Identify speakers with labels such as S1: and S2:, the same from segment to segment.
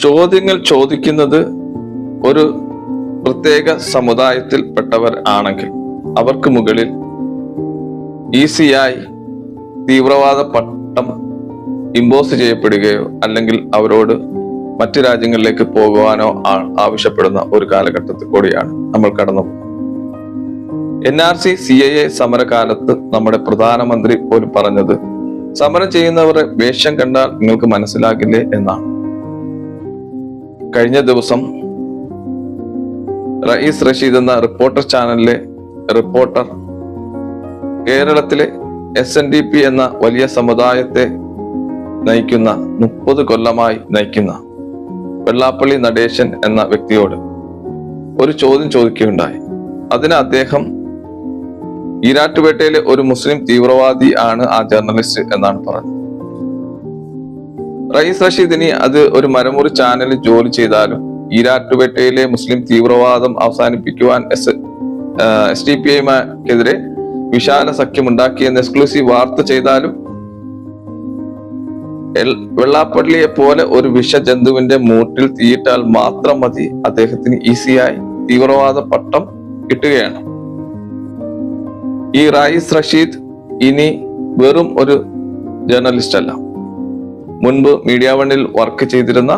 S1: ചോദ്യങ്ങൾ ചോദിക്കുന്നത് ഒരു പ്രത്യേക സമുദായത്തിൽപ്പെട്ടവർ ആണെങ്കിൽ അവർക്ക് മുകളിൽ ഈസിയായി തീവ്രവാദ പട്ടം ഇമ്പോസ് ചെയ്യപ്പെടുകയോ അല്ലെങ്കിൽ അവരോട് മറ്റു രാജ്യങ്ങളിലേക്ക് പോകുവാനോ ആവശ്യപ്പെടുന്ന ഒരു കാലഘട്ടത്തിൽ കൂടിയാണ് നമ്മൾ കടന്നു പോകുന്നത്. NRC CAA സമരകാലത്ത് നമ്മുടെ പ്രധാനമന്ത്രി പോലും പറഞ്ഞത് സമരം ചെയ്യുന്നവരെ വേഷം കണ്ടാൽ നിങ്ങൾക്ക് മനസ്സിലാകില്ലേ എന്നാണ്. കഴിഞ്ഞ ദിവസം റയീസ് റഷീദ് എന്ന റിപ്പോർട്ടർ ചാനലിലെ റിപ്പോർട്ടർ കേരളത്തിലെ SNDP എന്ന വലിയ സമുദായത്തെ നയിക്കുന്ന 30 കൊല്ലമായി നയിക്കുന്ന വെള്ളാപ്പള്ളി നടേശൻ എന്ന വ്യക്തിയോട് ഒരു ചോദ്യം ചോദിക്കുകയുണ്ടായി. അതിന് അദ്ദേഹം ഈരാറ്റുപേട്ടയിലെ ഒരു മുസ്ലിം തീവ്രവാദി ആണ് ആ ജേർണലിസ്റ്റ് എന്നാണ് പറഞ്ഞത്. റയീസ് റഷീദിനി അത് ഒരു മരമുറി ചാനലിൽ ജോലി ചെയ്താലും ഈരാറ്റുപേട്ടയിലെ മുസ്ലിം തീവ്രവാദം അവസാനിപ്പിക്കുവാൻ SDPIക്കെതിരെ വിശാല സഖ്യമുണ്ടാക്കിയെന്ന് എക്സ്ക്ലൂസീവ് വാർത്ത ചെയ്താലും വെള്ളാപ്പള്ളിയെ പോലെ ഒരു വിഷജന്തുവിന്റെ മൂട്ടിൽ തീയിട്ടാൽ മാത്രം മതി അദ്ദേഹത്തിന് ഈസിയായി തീവ്രവാദ പട്ടം കിട്ടുകയാണ്. ഈ റയീസ് റഷീദ് ഇനി വെറും ഒരു ജേർണലിസ്റ്റ് അല്ല, മുൻപ് മീഡിയ വണ്ണിൽ വർക്ക് ചെയ്തിരുന്ന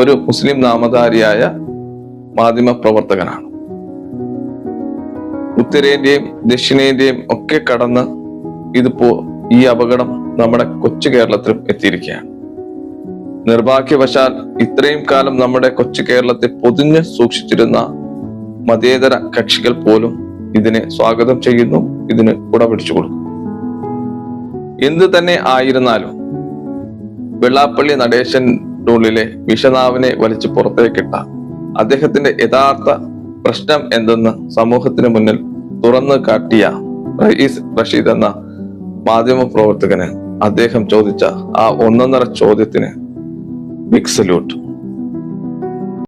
S1: ഒരു മുസ്ലിം നാമധാരിയായ മാധ്യമ പ്രവർത്തകനാണ്. ഉത്തരേന്ത്യയും ദക്ഷിണേന്ത്യയും ഒക്കെ കടന്ന് ഇതിപ്പോ ഈ അപകടം നമ്മുടെ കൊച്ചു കേരളത്തിലും എത്തിയിരിക്കുകയാണ്. നിർഭാഗ്യവശാൽ ഇത്രയും കാലം നമ്മുടെ കൊച്ചു കേരളത്തെ പൊതിഞ്ഞ് സൂക്ഷിച്ചിരുന്ന മതേതര കക്ഷികൾ പോലും ഇതിനെ സ്വാഗതം ചെയ്യുന്നു, ഇതിന് കുടപിടിച്ചു കൊടുക്കും. എന്ത് തന്നെ ആയിരുന്നാലും വെള്ളാപ്പള്ളി നടേശന്റെ ഉള്ളിലെ വിഷനാവിനെ വലിച്ചു പുറത്തേക്കിട്ട അദ്ദേഹത്തിന്റെ യഥാർത്ഥ പ്രശ്നം എന്തെന്ന് സമൂഹത്തിന് മുന്നിൽ തുറന്നു കാട്ടിയ റയീസ് റഷീദ് എന്ന മാധ്യമ പ്രവർത്തകന് അദ്ദേഹം ചോദിച്ച ആ 1.5 ചോദ്യത്തിന് ബിഗ് സല്യൂട്ട്.